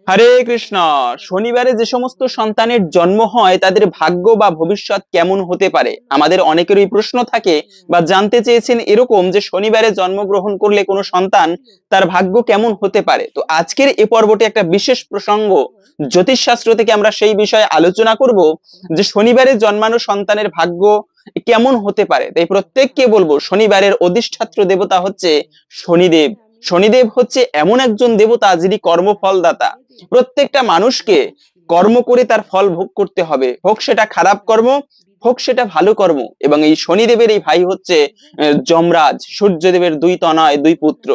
হরে কৃষ্ণ। শনিবারে যে সমস্ত সন্তানের জন্ম হয় তাদের ভাগ্য বা ভবিষ্যৎ কেমন হতে পারে, আমাদের অনেকেরই প্রশ্ন থাকে বা জানতে চেয়েছেন এরকম যে শনিবারে জন্মগ্রহণ করলে কোনো সন্তান তার ভাগ্য কেমন হতে পারে। তো আজকের এই পর্বটি একটা বিশেষ প্রসঙ্গ, জ্যোতিষশাস্ত্র থেকে আমরা সেই বিষয়ে আলোচনা করব যে শনিবারে জন্মানো সন্তানের ভাগ্য কেমন হতে পারে। তাই প্রত্যেককে বলবো, শনিবারের অধিষ্ঠাত্র দেবতা হচ্ছে শনিদেব। শনিদেব হচ্ছে এমন একজন দেবতা যিনি কর্মফলদাতা। প্রত্যেকটা মানুষকে কর্ম করে তার ফল ভোগ করতে হবে, হোক সেটা খারাপ কর্ম, হোক সেটা ভালো কর্ম। এবং এই শনিদেবের এই ভাই হচ্ছে যমরাজ, সূর্যদেবের দুই তনয় দুই পুত্র।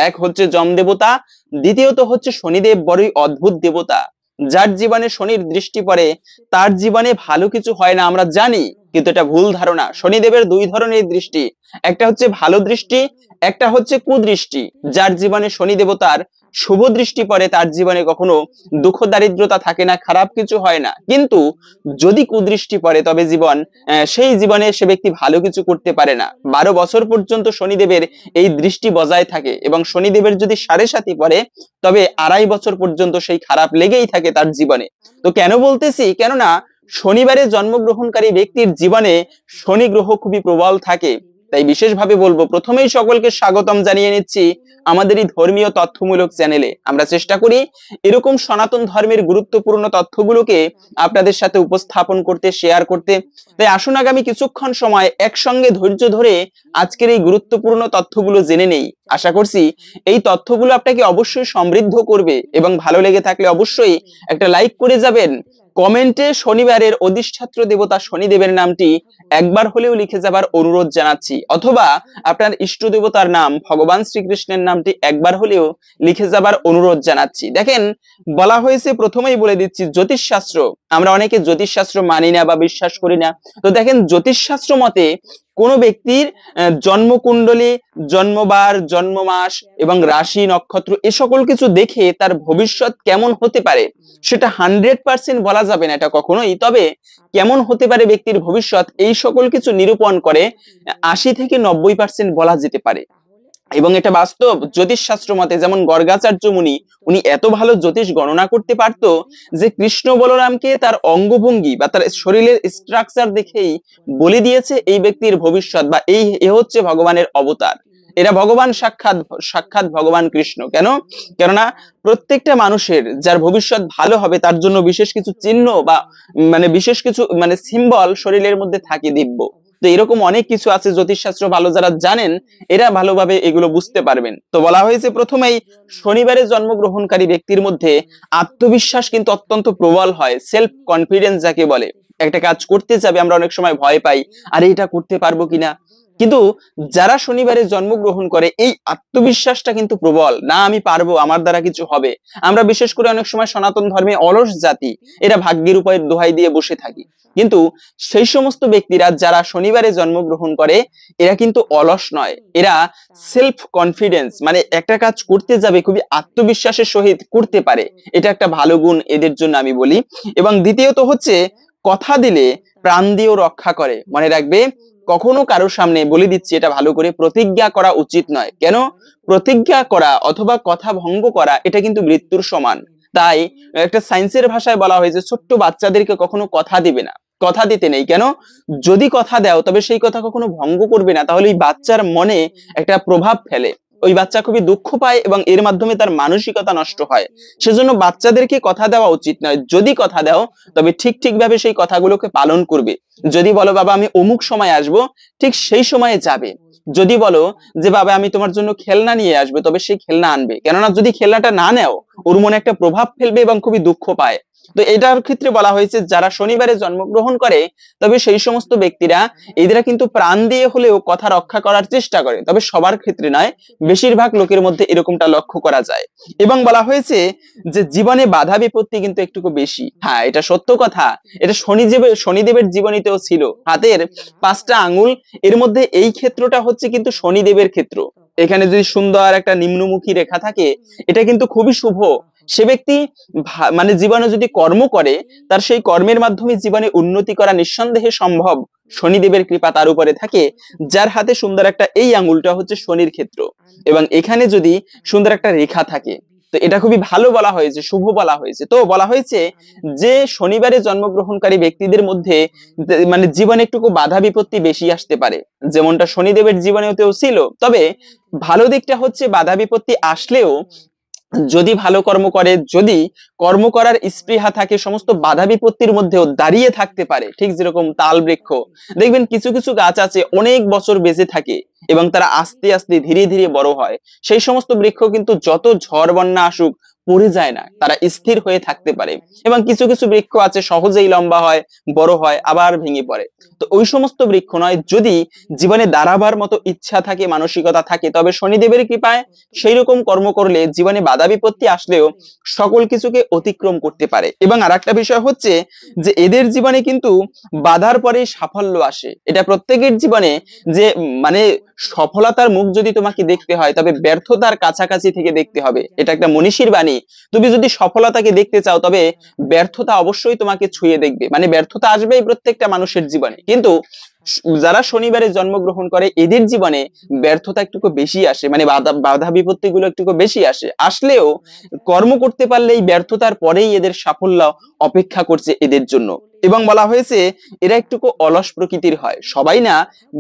এক হচ্ছে যম দেবতা, দ্বিতীয়ত হচ্ছে শনিদেব বড়ই অদ্ভুত দেবতা। যার জীবনে শনির দৃষ্টি পড়ে তার জীবনে ভালো কিছু হয় না আমরা জানি, কিন্তু এটা ভুল ধারণা। শনিদেবের দুই ধরনের দৃষ্টি, একটা হচ্ছে ভালো দৃষ্টি, একটা হচ্ছে কুদৃষ্টি। যার জীবনে শনি দেবতার শুভ দৃষ্টি পড়ে তার জীবনে কখনো দুঃখ দারিদ্রতা থাকে না, খারাপ কিছু হয় না। কিন্তু যদি কুদৃষ্টি পড়ে তবে সেই জীবনে সে ব্যক্তি ভালো কিছু করতে পারে না। 12 বছর পর্যন্ত শনিদেবের এই দৃষ্টি বজায় থাকে, এবং শনিদেবের যদি সাড়ে সাতি পড়ে তবে 2.5 বছর পর্যন্ত সেই খারাপ লেগেই থাকে তার জীবনে। তো কেন বলতেছি, কেননা শনিবারে জন্মগ্রহণকারী ব্যক্তির জীবনে শনি গ্রহ খুবই প্রবল থাকে। তাই বিশেষভাবে বলবো, প্রথমেই সকলকে স্বাগতম জানিয়ে নিচ্ছি আমাদের এই ধর্মীয় তথ্যমূলক চ্যানেলে। আমরা চেষ্টা করি এরকম সনাতন ধর্মের গুরুত্বপূর্ণ তথ্যগুলোকে আপনাদের সাথে উপস্থাপন করতে, শেয়ার করতে। তাই আসুন আগামী কিছুক্ষণ সময় একসঙ্গে ধৈর্য ধরে আজকের এই গুরুত্বপূর্ণ তথ্যগুলো জেনে নেই। আশা করছি এই তথ্যগুলো আপনাকে অবশ্যই সমৃদ্ধ করবে, এবং ভালো লেগে থাকলে অবশ্যই একটা লাইক করে যাবেন। কমেন্টে শনিবারের অধিষ্ঠাত্র দেবতা শনিদেবের নামটি একবার হলেও লিখে যাবার অনুরোধ জানাচ্ছি, অথবা আপনার ইষ্ট দেবতার নাম ভগবান শ্রীকৃষ্ণের নামটি একবার হলেও লিখে যাবার অনুরোধ জানাচ্ছি। দেখেন, বলা হয়েছে, প্রথমেই বলে দিচ্ছি, জ্যোতিষশাস্ত্র। আমরা অনেকে জ্যোতিষশাস্ত্র মানি না বা বিশ্বাস করি না। তো দেখেন, জ্যোতিষশাস্ত্র মতে কোন ব্যক্তির জন্মকুণ্ডলী, জন্মবার, জন্মমাস এবং রাশি নক্ষত্র এ সকল কিছু দেখে তার ভবিষ্যৎ কেমন হতে পারে সেটা 100% বলা যাবে না এটা কখনোই। তবে কেমন হতে পারে ব্যক্তির ভবিষ্যৎ এই সকল কিছু নিরূপণ করে 80 থেকে 90% বলা যেতে পারে। এবং এটা বাস্তব। জ্যোতিষশাস্ত্র মতে যেমন গর্গাচার্য মুনি, উনি এত ভালো জ্যোতিষ গণনা করতে পারতো যে কৃষ্ণ বলরামকে তার অঙ্গভঙ্গি বা তার শরীরের স্ট্রাকচার দেখেই বলে দিয়েছে এই ব্যক্তির ভবিষ্যৎ, বা এ হচ্ছে ভগবানের অবতার। এরা ভগবান সাক্ষাৎ, সাক্ষাৎ ভগবান কৃষ্ণ। কেননা প্রত্যেকটা মানুষের যার ভবিষ্যৎ ভালো হবে তার জন্য বিশেষ কিছু চিহ্ন বা বিশেষ কিছু সিম্বল শরীরের মধ্যে থাকে দিব্য। তো এরকম অনেক কিছু আছে, জ্যোতিষশাস্ত্র ভালো যারা জানেন এরা ভালোভাবে এগুলো বুঝতে পারবেন। তো বলা হয়েছে প্রথমেই শনিবারে জন্মগ্রহণকারী ব্যক্তির মধ্যে আত্মবিশ্বাস কিন্তু অত্যন্ত প্রবল হয়, সেলফ কনফিডেন্স যাকে বলে। একটা কাজ করতে যাবে আমরা অনেক সময় ভয় পাই, আরে এটা করতে পারবো কিনা। কিন্তু যারা শনিবারে জন্মগ্রহণ করে এই আত্মবিশ্বাসটা কিন্তু প্রবল, না আমি পারবো, আমার দ্বারা কিছু হবে। আমরা বিশেষ করে অনেক সময় সনাতন ধর্মে অলস জাতি, এরা ভাগ্যের উপায়ের দোহাই দিয়ে বসে থাকি। কিন্তু সেই সমস্ত ব্যক্তিরা যারা শনিবারে জন্মগ্রহণ করে এরা কিন্তু অলস নয়, এরা সেলফ কনফিডেন্স, একটা কাজ করতে যাবে খুবই আত্মবিশ্বাসের সহিত করতে পারে। এটা একটা ভালো গুণ এদের জন্য আমি বলি। এবং দ্বিতীয়ত হচ্ছে, কথা দিলে প্রাণ দিয়েও রক্ষা করে। মনে রাখবে, কখনো কারোর সামনে, বলে দিচ্ছি এটা ভালো করে, প্রতিজ্ঞা করা উচিত নয়। কেন? প্রতিজ্ঞা করা অথবা কথা ভঙ্গ করা এটা কিন্তু মৃত্যুর সমান। তাই একটা সায়েন্সের ভাষায় বলা হয়েছে, ছোট্ট বাচ্চাদেরকে কখনো কথা দিবে না, কথা দিতে নেই। কেন? যদি কথা দাও তবে সেই কথা কখনো ভঙ্গ করবে না, তাহলে এই বাচ্চার মনে একটা প্রভাব ফেলে, ওই বাচ্চা খুবই দুঃখ পায় এবং এর মাধ্যমে তার মানসিকতা নষ্ট হয়। সেজন্য বাচ্চাদেরকে কথা দেওয়া উচিত নয়। যদি কথা দাও তবে ঠিক ভাবে সেই কথাগুলোকে পালন করবে। যদি বলো বাবা আমি অমুক সময় আসবো, ঠিক সেই সময়ে যাবে। যদি বলো যে বাবা আমি তোমার জন্য খেলনা নিয়ে আসবে, তবে সেই খেলনা আনবে। কেননা যদি খেলনাটা না নেও ওর মনে একটা প্রভাব ফেলবে এবং খুবই দুঃখ পায়। তো এটার ক্ষেত্রে বলা হয়েছে যারা শনিবারে জন্মগ্রহণ করে তবে সেই সমস্ত ব্যক্তিরা এদেরা কিন্তু প্রাণ দিয়ে হলেও কথা রক্ষা করার চেষ্টা করে, তবে সবার ক্ষেত্রে নয়, বেশিরভাগ লোকের মধ্যে এরকমটা লক্ষ্য করা যায়। এবং বলা হয়েছে যে জীবনে বাধা বিপত্তি কিন্তু একটু বেশি। হ্যাঁ, এটা সত্য কথা। এটা শনিদেবের জীবনীতেও ছিল। হাতের 5টা আঙ্গুল, এর মধ্যে এই ক্ষেত্রটা হচ্ছে কিন্তু শনিদেবের ক্ষেত্র। এখানে যদি সুন্দর একটা নিম্নমুখী রেখা থাকে এটা কিন্তু খুবই শুভ। সে ব্যক্তি জীবনে যদি কর্ম করে তার সেই কর্মের মাধ্যমে জীবনে উন্নতি করা নিঃসন্দেহে সম্ভব। শনিদেবের কৃপা তার উপরে থাকে। যার হাতে সুন্দর একটা, এই আঙ্গুলটা হচ্ছে শনির ক্ষেত্র, এবং এখানে যদি সুন্দর একটা রেখা থাকে, তো এটা খুবই ভালো বলা হয়েছে, শুভ বলা হয়েছে। তো বলা হয়েছে যে শনিবারে জন্মগ্রহণকারী ব্যক্তিদের মধ্যে মানে জীবনে একটু বাধা বিপত্তি বেশি আসতে পারে, যেমনটা শনিদেবের জীবনেও ছিল। তবে ভালো দিকটা হচ্ছে বাধা বিপত্তি আসলেও যদি ভালো কর্ম করে, যদি কর্ম করার স্পৃহা থাকে, সমস্ত বাধা বিপত্তির মধ্যেও দাঁড়িয়ে থাকতে পারে। ঠিক যেরকম তাল বৃক্ষ, দেখবেন কিছু কিছু গাছ আছে অনেক বছর বেঁচে থাকে এবং তারা আস্তে আস্তে ধীরে ধীরে বড় হয়। সেই সমস্ত বৃক্ষ কিন্তু যত ঝড় বন্যা আসুক পড়ে যায় না, তারা স্থির হয়ে থাকতে পারে। এবং কিছু কিছু বৃক্ষ আছে সহজেই লম্বা হয়, বড় হয়, আবার ভেঙে পড়ে। তো ওই সমস্ত বৃক্ষ নয়, যদি জীবনে দাঁড়াবার মতো ইচ্ছা থাকে, মানসিকতা থাকে, তবে শনিদেবের কৃপায় সেই রকম কর্ম করলে জীবনে বাধা বিপত্তি আসলেও সকল কিছুকে অতিক্রম করতে পারে। এবং আরেকটা বিষয় হচ্ছে যে এদের জীবনে কিন্তু বাধার পরে সাফল্য আসে। এটা প্রত্যেকের জীবনে যে মানে সফলতার মুখ যদি তোমাকে দেখতে হয় তবে ব্যর্থতার কাছাকাছি থেকে দেখতে হবে, এটা একটা মনীষীর বাণী। তুমি যদি সফলতাকে দেখতে চাও তবে ব্যর্থতা অবশ্যই তোমাকে ছুঁয়ে দেখবে। মানে ব্যর্থতা আসবেই প্রত্যেকটা মানুষের জীবনে, কিন্তু যারা শনিবারে জন্মগ্রহণ করে এদের জীবনে ব্যর্থতা একটু বেশি আসে, মানে বাধা বিপত্তি গুলো একটু বেশি আসে। আসলেও কর্ম করতে পারলেই ব্যর্থতার পরেই এদের সাফল্য অপেক্ষা করছে এদের জন্য। এবং বলা হয়েছে এরা একটুকু অলস প্রকৃতির হয়, সবাই না,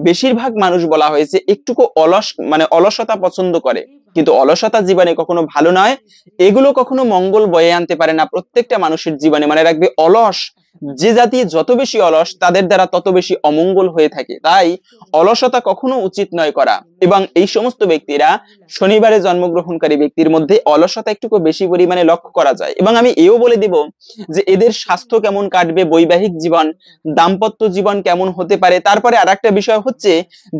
বেশিরভাগ মানুষ বলা হয়েছে একটুকু অলস, মানে অলসতা পছন্দ করে। কিন্তু অলসতা জীবনে কখনো ভালো নয়, এগুলো কখনো মঙ্গল বয়ে আনতে পারে না প্রত্যেকটা মানুষের জীবনে। মানে রাখবে, অলস যে জাতি যত বেশি অলস তাদের দ্বারা তত বেশি অমঙ্গল হয়ে থাকে। তাই অলসতা কখনো উচিত নয় করা। এবং এই সমস্ত ব্যক্তিরা, শনিবারে জন্মগ্রহণকারী ব্যক্তির মধ্যে অলসতা একটু বেশি পরিমাণে লক্ষ্য করা যায়। এবং আমি এও বলে দেব যে এদের স্বাস্থ্য কেমন কাটবে, বৈবাহিক জীবন, দাম্পত্য জীবন কেমন হতে পারে। তারপরে আর একটা বিষয় হচ্ছে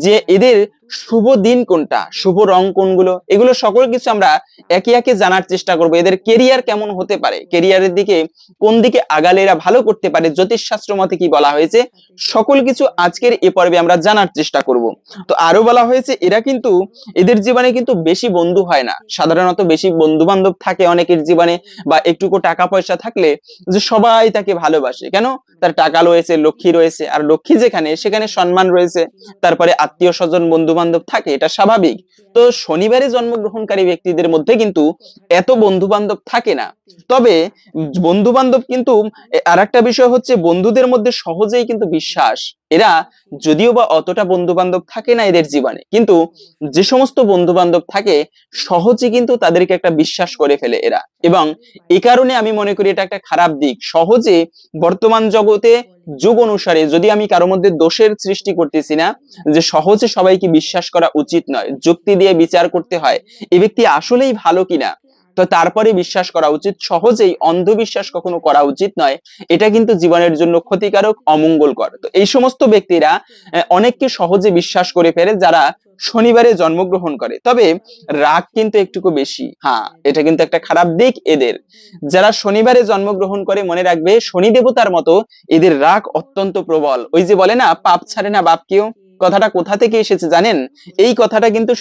যে এদের শুভ দিন কোনটা, শুভ রং কোনগুলো, এগুলো সকল কিছু আমরা একে একে জানার চেষ্টা করব। এদের কেরিয়ার কেমন হতে পারে, কেরিয়ারের দিকে কোন দিকে আগালে এরা ভালো করতে পারে, জ্যোতিষশাস্ত্র মতে কি বলা হয়েছে, সকল কিছু আজকের এ পর্বে আমরা জানার চেষ্টা করব। তো আরো বলা হয়েছে এরা কিন্তু, এদের জীবনে কিন্তু বেশি বন্ধু হয় না। সাধারণত বেশি বন্ধু বান্ধব থাকে অনেকের জীবনে, বা একটুকু টাকা পয়সা থাকলে যে সবাই তাকে ভালোবাসে, কেন, তার টাকা রয়েছে, লক্ষ্মী রয়েছে। আর লক্ষ্মী যেখানে সেখানে সম্মান রয়েছে, তারপরে আত্মীয় স্বজন বন্ধু বান্ধব থাকে, এটা স্বাভাবিক। তো শনিবারে জন্মগ্রহণকারী ব্যক্তিদের মধ্যে কিন্তু এত বন্ধু বান্ধব থাকে না। তবে বন্ধু বান্ধব কিন্তু আর একটা বিষয় হচ্ছে বন্ধুদের মধ্যে সহজেই কিন্তু বিশ্বাস, এরা যদিও বা অতটা বন্ধু বান্ধব থাকে না এদের জীবনে, কিন্তু যে সমস্ত বন্ধু বান্ধব থাকে সহজে কিন্তু তাদেরকে একটা বিশ্বাস করে ফেলে এরা। এবং এই কারণে আমি মনে করি এটা একটা খারাপ দিক। সহজে বর্তমান জগতে যুগ অনুসারে, যদি আমি কারোর মধ্যে দোষের সৃষ্টি করতেছি না, যে সহজে সবাইকে বিশ্বাস করা উচিত নয়, যুক্তি দিয়ে বিচার করতে হয় এই ব্যক্তি আসলেই ভালো কিনা, তো তারপরে বিশ্বাস করা উচিত। সহজেই অন্ধবিশ্বাস কখনো করা উচিত নয়, এটা কিন্তু জীবনের জন্য ক্ষতিকারক, অমঙ্গলকর। তো এই সমস্ত ব্যক্তিরা অনেককে সহজে বিশ্বাস করে ফেলে যারা শনিবারে জন্মগ্রহণ করে। তবে রাগ কিন্তু একটুকু বেশি, হ্যাঁ, এটা কিন্তু একটা খারাপ দিক এদের। যারা শনিবারে জন্মগ্রহণ করে মনে রাখবে শনি দেবতার মতো এদের রাগ অত্যন্ত প্রবল। ওই যে বলে না, পাপ ছাড়ে না বাপ কেউ, কথাটা কোথা থেকে এসেছে জানেন? এই কথাটা কিন্তু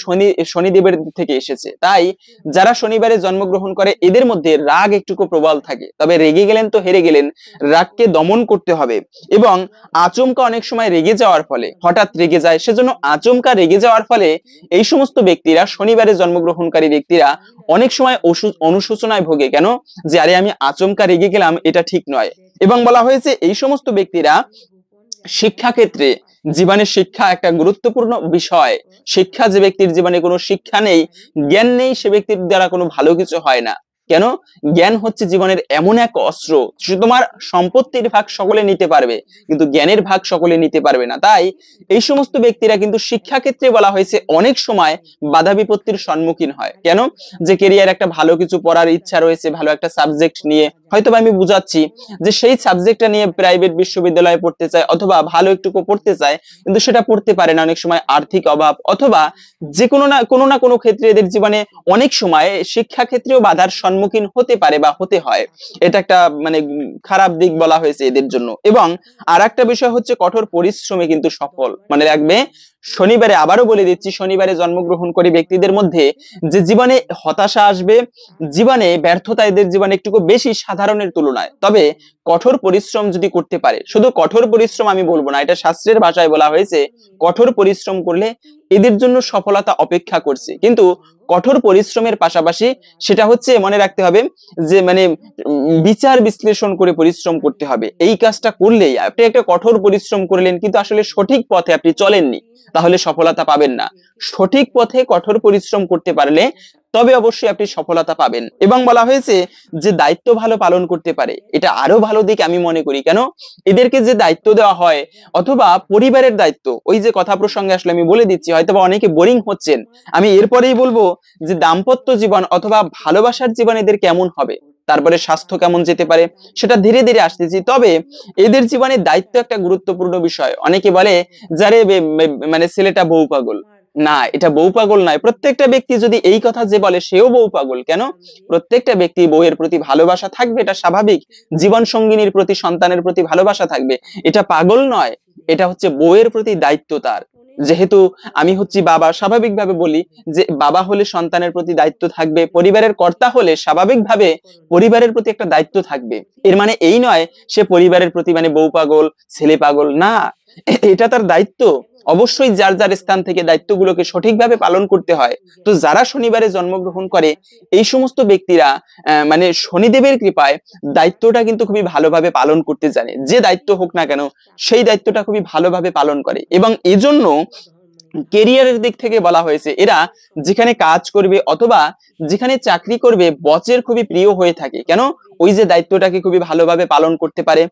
শনিদেবের থেকে এসেছে। তাই যারা শনিবারে জন্মগ্রহণ করে এদের মধ্যে রাগ একটুকু প্রবল থাকে। তবে রেগে গেলেন তো হেরে গেলেন, রাগকে দমন করতে হবে। এবং আচমকা অনেক সময় রেগে যাওয়ার ফলে, হঠাৎ রেগে যায়, সেজন্য আচমকা রেগে যাওয়ার ফলে এই সমস্ত ব্যক্তিরা, শনিবারে জন্মগ্রহণকারী ব্যক্তিরা অনেক সময় অনুশোচনায় ভোগে, কেন, যে আরে আমি আচমকা রেগে গেলাম, এটা ঠিক নয়। এবং বলা হয়েছে এই সমস্ত ব্যক্তিরা শিক্ষা ক্ষেত্রে, জীবনের শিক্ষা একটা গুরুত্বপূর্ণ বিষয়। শিক্ষা, যে ব্যক্তির জীবনে কোনো শিক্ষা নেই, জ্ঞান নেই, সে ব্যক্তির দ্বারা কোনো ভালো কিছু হয় না। কেন, জ্ঞান হচ্ছে জীবনের এমন এক অস্ত্র, তোমার সম্পত্তির ভাগ সকলে নিতে পারবে কিন্তু জ্ঞানের ভাগ সকলে নিতে পারবে না। তাই এই সমস্ত ব্যক্তিরা কিন্তু শিক্ষা ক্ষেত্রে বলা হয়েছে অনেক সময় বাধা বিপত্তির সম্মুখীন হয়। কেন, যে কেরিয়ার একটা ভালো কিছু পড়ার ইচ্ছা রয়েছে, ভালো একটা সাবজেক্ট নিয়ে, হয়তো আমি বুঝাচ্ছি যে সেই সাবজেক্টটা নিয়ে প্রাইভেট বিশ্ববিদ্যালয়ে পড়তে চায় অথবা ভালো একটুকু পড়তে চায়, কিন্তু সেটা পড়তে পারে না, অনেক সময় আর্থিক অভাব, অথবা যে কোনো না কোনো ক্ষেত্রে এদের জীবনে অনেক সময় শিক্ষা ক্ষেত্রেও বাধার সম্মুখীন হতে পারে বা হতে হয়। এটা একটা মানে খারাপ দিক বলা হয়েছে এদের জন্য। এবং আর একটা বিষয় হচ্ছে কঠোর পরিশ্রমে কিন্তু সফল। মানে রাখবে, শনিবারে, আবারও বলে দিচ্ছি, শনিবারে জন্মগ্রহণ করে ব্যক্তিদের মধ্যে যে জীবনে হতাশা আসবে, জীবনে ব্যর্থতা এদের জীবনে একটু বেশি সাধারণের তুলনায়। তবে কঠোর পরিশ্রম যদি করতে পারে, শুধু কঠোর পরিশ্রম আমি বলবো না, এটা শাস্ত্রের ভাষায় বলা হয়েছে কঠোর পরিশ্রম করলে এদের জন্য সফলতা অপেক্ষা করছে। কিন্তু কঠোর পরিশ্রমের পাশাপাশি সেটা হচ্ছে মনে রাখতে হবে যে মানে বিচার বিশ্লেষণ করে পরিশ্রম করতে হবে। এই কাজটা করলেই আপনি একটা কঠোর পরিশ্রম করলেন কিন্তু আসলে সঠিক পথে আপনি চলেননি, তাহলে সফলতা পাবেন না। সঠিক পথে কঠোর পরিশ্রম করতে পারলে তবে অবশ্যই আপনি সফলতা পাবেন। এবং বলা হয়েছে যে দায়িত্ব ভালো পালন করতে পারে, এটা আরো ভালো দিক আমি মনে করি। কেন, এদেরকে যে দায়িত্ব দেওয়া হয় অথবা পরিবারের দায়িত্ব, ওই যে কথা প্রসঙ্গে আসলে আমি বলে দিচ্ছি, হয়তোবা অনেকে বোরিং হচ্ছেন, আমি এরপরেই বলবো যে দাম্পত্য জীবন অথবা ভালোবাসার জীবন এদের কেমন হবে, তারপরে স্বাস্থ্য কেমন যেতে পারে সেটা ধীরে ধীরে আসতেছি। তবে এদের জীবনে দায়িত্ব একটা গুরুত্বপূর্ণ বিষয়। অনেকে বলে যারে মানে ছেলেটা বউ পাগল, না, এটা বউ পাগল নয়। প্রত্যেকটা ব্যক্তি যদি এই কথা যে বলে সেও বউ পাগল। কেন, প্রত্যেকটা ব্যক্তি বউয়ের প্রতি ভালোবাসা থাকবে, এটা স্বাভাবিক। জীবন সঙ্গিনীর প্রতি, সন্তানের প্রতি ভালোবাসা থাকবে, এটা পাগল নয়। এটা হচ্ছে বউয়ের প্রতি দায়িত্ব তার। যেহেতু আমি হচ্ছি বাবা, স্বাভাবিকভাবে বলি যে বাবা হলে সন্তানের প্রতি দায়িত্ব থাকবে, পরিবারের কর্তা হলে স্বাভাবিকভাবে পরিবারের প্রতি একটা দায়িত্ব থাকবে। এর মানে এই নয় সে পরিবারের প্রতি মানে বউ পাগল, ছেলে পাগল, না, এটা তার দায়িত্ব। অবশ্যই যার যার স্থান থেকে দায়িত্বগুলোকে সঠিকভাবে পালন করতে হয়। তো যারা শনিবারে জন্মগ্রহণ করে এই সমস্ত ব্যক্তিরা মানে শনিদেবের কৃপায় দায়িত্বটা কিন্তু খুবই ভালোভাবে পালন করতে জানে। যে দায়িত্ব হোক না কেন সেই দায়িত্বটা খুবই ভালোভাবে পালন করে। এবং এজন্য কেরিয়ারের দিক থেকে বলা হয়েছে এরা যেখানে কাজ করবে অথবা যেখানে চাকরি করবে বসের খুবই প্রিয় হয়ে থাকে। কেন, ওই যে দায়িত্বটাকে খুবই ভালোভাবে পালন করতে পারে।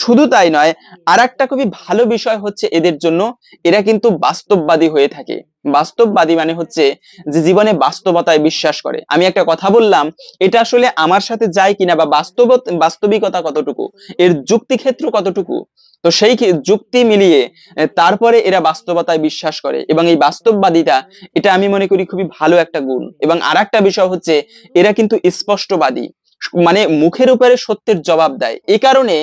শুধু তাই নয়, আর একটা খুবই ভালো বিষয় হচ্ছে এদের জন্য এরা কিন্তু বাস্তববাদী হয়ে থাকে। বাস্তববাদী মানে হচ্ছে যে জীবনে বাস্তবতায় বিশ্বাস করে। আমি একটা কথা বললাম, এটা আসলে আমার সাথে যায় কিনা বা বাস্তবিকতা কতটুকু, এর যুক্তি ক্ষেত্র কতটুকু, তো সেই যুক্তি মিলিয়ে তারপরে এরা বাস্তবতায় বিশ্বাস করে। এবং এই বাস্তববাদিতা, এটা আমি মনে করি খুবই ভালো একটা গুণ। এবং আর একটা বিষয় হচ্ছে এরা কিন্তু স্পষ্টবাদী, মানে মুখের উপরে সত্যের জবাব দেয়। এই কারণে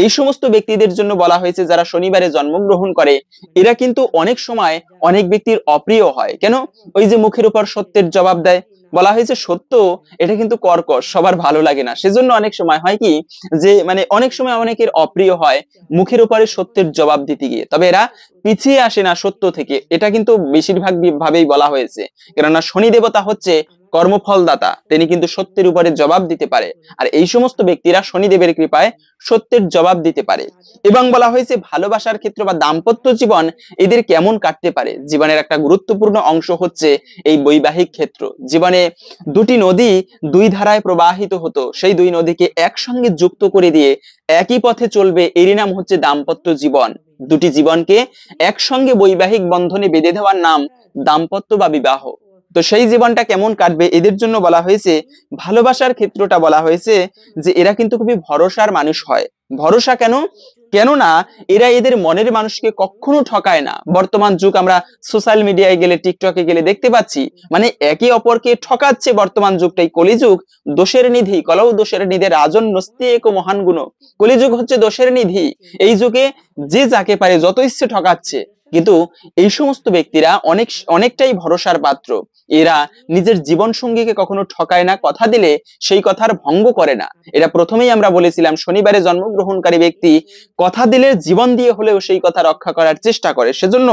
এই সমস্ত ব্যক্তিদের জন্য বলা হয়েছে যারা শনিবারে জন্মগ্রহণ করে এরা কিন্তু অনেক সময় অনেক ব্যক্তির অপ্রিয় হয়। কেন, ওই যে মুখের উপর সত্যের জবাব দেয়। বলা হয়েছে সত্য এটা কিন্তু কর্কশ, সবার ভালো লাগে না। সেজন্য অনেক সময় হয় কি যে মানে অনেক সময় অনেকের অপ্রিয় হয় মুখের উপরে সত্যের জবাব দিতে গিয়ে। তবে এরা পিছিয়ে আসে না সত্য থেকে, এটা কিন্তু বেশিরভাগ ভাবেই বলা হয়েছে। কেননা শনি দেবতা হচ্ছে কর্মফলদাতা, তিনি কিন্তু সত্যের উপরে জবাব দিতে পারে। আর এই সমস্ত ব্যক্তিরা শনিদেবের কৃপায় সত্যের জবাব দিতে পারে। এবং বলা হয়েছে ভালোবাসার ক্ষেত্র বা দাম্পত্য জীবন এদের কেমন কাটতে পারে। জীবনের একটা গুরুত্বপূর্ণ অংশ হচ্ছে এই বৈবাহিক ক্ষেত্র। জীবনে দুটি নদী দুই ধারায় প্রবাহিত হতো, সেই দুই নদীকে একসঙ্গে যুক্ত করে দিয়ে একই পথে চলবে, এরই নাম হচ্ছে দাম্পত্য জীবন। দুটি জীবনকে একসঙ্গে বৈবাহিক বন্ধনে বেঁধে দেওয়ার নাম দাম্পত্য বা বিবাহ। তো সেই জীবনটা কেমন কাটবে এদের জন্য বলা হয়েছে, ভালোবাসার ক্ষেত্রটা বলা হয়েছে যে এরা কিন্তু খুবই ভরসার মানুষ হয়। ভরসা কেন, কেননা এরা এদের মনের মানুষকে কখনো ঠকায় না। বর্তমান যুগ আমরা সোশ্যাল মিডিয়ায় গেলে, টিকটকে গেলে দেখতে পাচ্ছি মানে একে অপরকে ঠকাচ্ছে। বর্তমান যুগটাই কলিযুগ, দোষের নিধি, কলৌ দোষের নিধি রাজন নস্তি এক মহান গুণ। কলিযুগ হচ্ছে দোষের নিধি। এই যুগে যে যাকে পারে যত ইচ্ছে ঠকাচ্ছে, কিন্তু এই সমস্ত ব্যক্তিরা অনেকটাই ভরসার পাত্র। এরা নিজের জীবন সঙ্গীকে কখনো ঠকায় না, কথা দিলে সেই কথার ভঙ্গ করে না। এটা প্রথমেই আমরা বলেছিলাম শনিবারে জন্মগ্রহণকারী ব্যক্তি কথা দিলে জীবন দিয়ে হলেও সেই কথা রক্ষা করার চেষ্টা করে। সেজন্য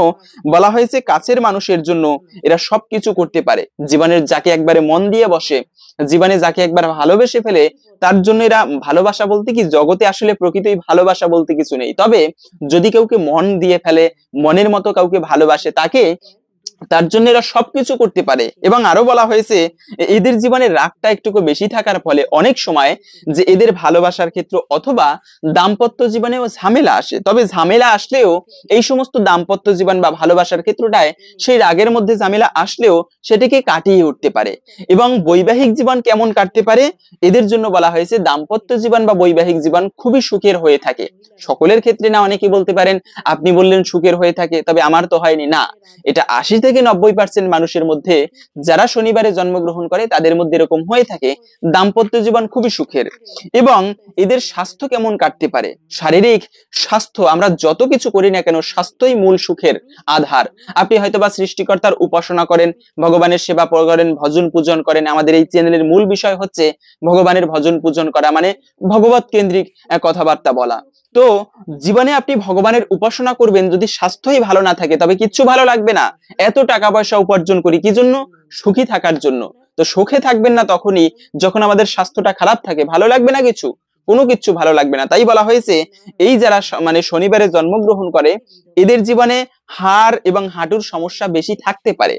বলা হয়েছে কাছের মানুষের জন্য এরা সবকিছু করতে পারে। জীবনের যাকে একবারে মন দিয়ে বসে, জীবনে যাকে একবার ভালোবেসে ফেলে, তার জন্য এরা ভালোবাসা বলতে কি, জগতে আসলে প্রকৃতই ভালোবাসা বলতে কিছু নেই। তবে যদি কাউকে মন দিয়ে ফেলে, মনের মতো কাউকে ভালোবাসে, তার জন্য এরা সবকিছু করতে পারে। এবং আরো বলা হয়েছে এদের জীবনে রাগটা একটুকু বেশি থাকার ফলে অনেক সময় যে এদের ভালোবাসার ক্ষেত্র অথবা দাম্পত্য জীবনেও ঝামেলা আসে। তবে ঝামেলা আসলেও এই সমস্ত দাম্পত্য জীবন বা ভালোবাসার ক্ষেত্রটায় সেই রাগের মধ্যে ঝামেলা আসলেও সেটিকে কাটিয়ে উঠতে পারে। এবং বৈবাহিক জীবন কেমন কাটতে পারে এদের জন্য বলা হয়েছে, দাম্পত্য জীবন বা বৈবাহিক জীবন খুবই সুখের হয়ে থাকে। সকলের ক্ষেত্রে না, অনেকে বলতে পারেন আপনি বললেন সুখের হয়ে থাকে, তবে আমার তো হয়নি। না, এটা 80 থেকে 90% মানুষের মধ্যে যারা শনিবারে জন্মগ্রহণ করে তাদের মধ্যে এরকম হয়ে থাকে। দাম্পত্য জীবন খুবই সুখের। এবং এদের স্বাস্থ্য কেমন কাটতে পারে, শারীরিক স্বাস্থ্য, আমরা যত কিছু করি না কেন স্বাস্থ্যই মূল সুখের আধার। আপনি হয়তোবা সৃষ্টিকর্তার উপাসনা করেন, ভগবানের সেবা করেন, ভজন পূজন করেন। আমাদের এই চ্যানেলের মূল বিষয় হচ্ছে ভগবানের ভজন পূজন করা, মানে ভগবত কেন্দ্রিক কথাবার্তা বলা। তো জীবনে আপনি ভগবানের উপাসনা করবেন, যদি স্বাস্থ্যই ভালো না থাকে তবে কিচ্ছু ভালো লাগবে না। এত টাকা পয়সা উপার্জন করি কি জন্য? সুখী থাকার জন্য। তো সুখে থাকবেন না তখনই যখন আমাদের স্বাস্থ্যটা খারাপ থাকে, ভালো লাগবে না কিছু, কোনো কিছু ভালো লাগবে না। তাই বলা হয়েছে এই যারা মানে শনিবারে জন্মগ্রহণ করে এদের জীবনে হাড় এবং হাঁটুর সমস্যা বেশি থাকতে পারে।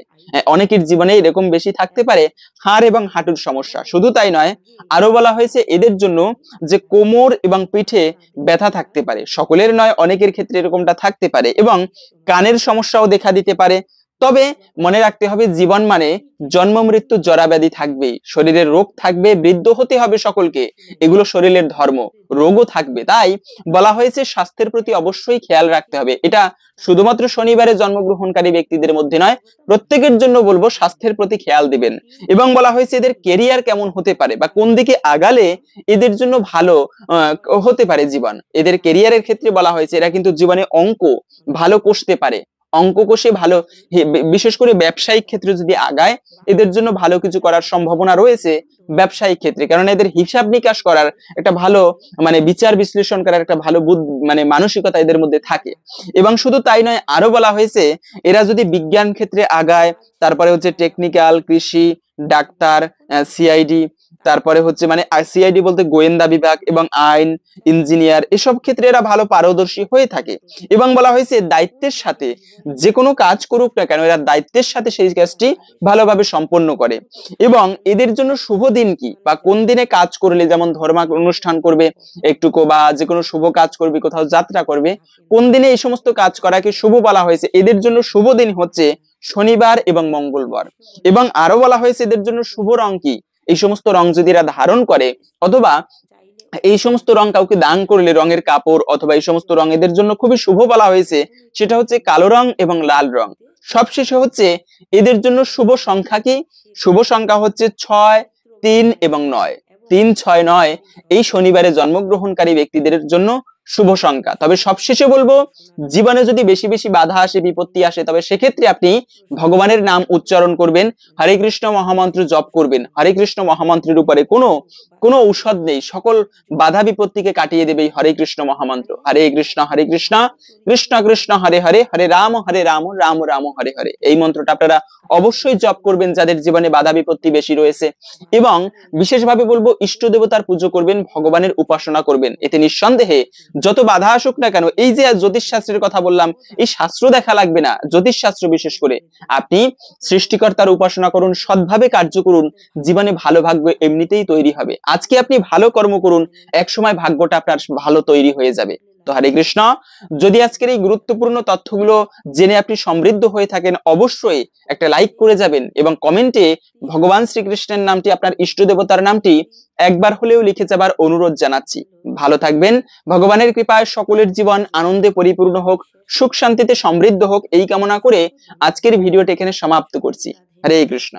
অনেকের জীবনে এরকম বেশি থাকতে পারে হাড় এবং হাঁটুর সমস্যা। শুধু তাই নয়, আরো বলা হয়েছে এদের জন্য যে কোমর এবং পিঠে ব্যথা থাকতে পারে, সকলের নয় অনেকের ক্ষেত্রে এরকমটা থাকতে পারে, এবং কানের সমস্যাও দেখা দিতে পারে। তবে মনে রাখতে হবে জীবন মানে জন্ম মৃত্যু জরা ব্যাধি থাকবেই, শরীরের রোগ থাকবে, বৃদ্ধ হতে হবে সকলকে, এগুলো শরীরের ধর্ম, রোগও থাকবে। তাই বলা হয়েছে স্বাস্থ্যের প্রতি অবশ্যই খেয়াল রাখতে হবে। এটা শুধুমাত্র শনিবারে জন্মগ্রহণকারী ব্যক্তিদের মধ্যে নয়, প্রত্যেকের জন্য বলবো স্বাস্থ্যের প্রতি খেয়াল দিবেন। এবং বলা হয়েছে এদের কেরিয়ার কেমন হতে পারে বা কোন দিকে আগালে এদের জন্য ভালো হতে পারে জীবন। এদের কেরিয়ারের ক্ষেত্রে বলা হয়েছে এরা কিন্তু জীবনে অঙ্ক ভালো কষতে পারে, অঙ্ক কষে ভালো, বিশেষ করে ব্যবসায়িক ক্ষেত্রে যদি আগায় এদের জন্য ভালো কিছু করার সম্ভাবনা রয়েছে ব্যবসায়িক ক্ষেত্রে, কারণ এদের হিসাব নিকাশ করার একটা ভালো মানে বিচার বিশ্লেষণ করার একটা ভালো মানে মানসিকতা এদের মধ্যে থাকে। এবং শুধু তাই নয়, আরো বলা হয়েছে এরা যদি বিজ্ঞান ক্ষেত্রে আগায়, তারপরে হচ্ছে টেকনিক্যাল, কৃষি, ডাক্তার, সিআইডি, তারপরে হচ্ছে মানে সিআইডি বলতে গোয়েন্দা বিভাগ, এবং আইন, ইঞ্জিনিয়ার, এসব ক্ষেত্রে এরা ভালো পারদর্শী হয়ে থাকে। এবং বলা হয়েছে দায়িত্বের সাথে যে কোনো কাজ করুক না কেন এরা দায়িত্বের সাথে সেই কাজটি ভালোভাবে সম্পন্ন করে। এবং এদের জন্য শুভ দিন কি বা কোন দিনে কাজ করলে, যেমন ধর্ম অনুষ্ঠান করবে একটুকু, বা যে কোনো শুভ কাজ করবে, কোথাও যাত্রা করবে, কোন দিনে এই সমস্ত কাজ করাকে শুভ বলা হয়েছে। এদের জন্য শুভ দিন হচ্ছে শনিবার এবং মঙ্গলবার। এবং আরো বলা হয়েছে এদের জন্য শুভ রং কি, এই সমস্ত রং যদি এরা ধারণ করে, অথবা এই সমস্ত রং কাউকে দান করলে, রঙের কাপড় অথবা এই সমস্ত রং এদের জন্য খুবই শুভ বলা হয়েছে, সেটা হচ্ছে কালো রং এবং লাল রং। সবশেষে হচ্ছে এদের জন্য শুভ সংখ্যা কি, শুভ সংখ্যা হচ্ছে 6, 3 এবং 9। 3, 6, 9 এই শনিবারে জন্মগ্রহণকারী ব্যক্তিদের জন্য শুভ সংখ্যা। তবে সবশেষে বলবো জীবনে যদি বেশি বেশি বাধা আসে, বিপত্তি আসে, তবে সেক্ষেত্রে আপনি ভগবানের নাম উচ্চারণ করবেন, হরে কৃষ্ণ মহামন্ত্র জপ করবেন। হরে কৃষ্ণ মহামন্ত্রের উপরে কোনো ঔষধ নেই, সকল বাধা বিপত্তিকে কাটিয়ে দেবে হরে কৃষ্ণ মহামন্ত্র। হরে কৃষ্ণ কৃষ্ণ কৃষ্ণ হরে হরে, হরে রাম রাম রাম হরে হরে। এই মন্ত্রটা আপনারা অবশ্যই জপ করবেন যাদের জীবনে বাধা বিপত্তি বেশি রয়েছে। এবং বিশেষভাবে বলবো ইষ্ট দেবতার পুজো করবেন, ভগবানের উপাসনা করবেন। এতে নিঃসন্দেহে যত বাধা আসুক না কেন, এই যে জ্যোতিষ শাস্ত্রের কথা বললাম, এই শাস্ত্র দেখা লাগবে না, জ্যোতিষ শাস্ত্র বিশেষ করে আপনি সৃষ্টিকর্তার উপাসনা করুন, সৎভাবে কার্য করুন, জীবনে ভালো ভাগ্য এমনিতেই তৈরি হবে। আজকে আপনি ভালো কর্ম করুন, এক সময় ভাগ্যটা আপনার ভালো তৈরি হয়ে যাবে। তো হরে কৃষ্ণ। যদি আজকের এই গুরুত্বপূর্ণ তথ্যগুলো জেনে আপনি সমৃদ্ধ হয়ে থাকেন, অবশ্যই একটা লাইক করে যাবেন এবং কমেন্টে ভগবান শ্রীকৃষ্ণের নামটি, আপনার ইষ্ট দেবতার নামটি একবার হলেও লিখে যাবার অনুরোধ জানাচ্ছি। ভালো থাকবেন, ভগবানের কৃপায় সকলের জীবন আনন্দে পরিপূর্ণ হোক, সুখ শান্তিতে সমৃদ্ধ হোক, এই কামনা করে আজকের ভিডিওটি এখানে সমাপ্ত করছি। হরে কৃষ্ণ।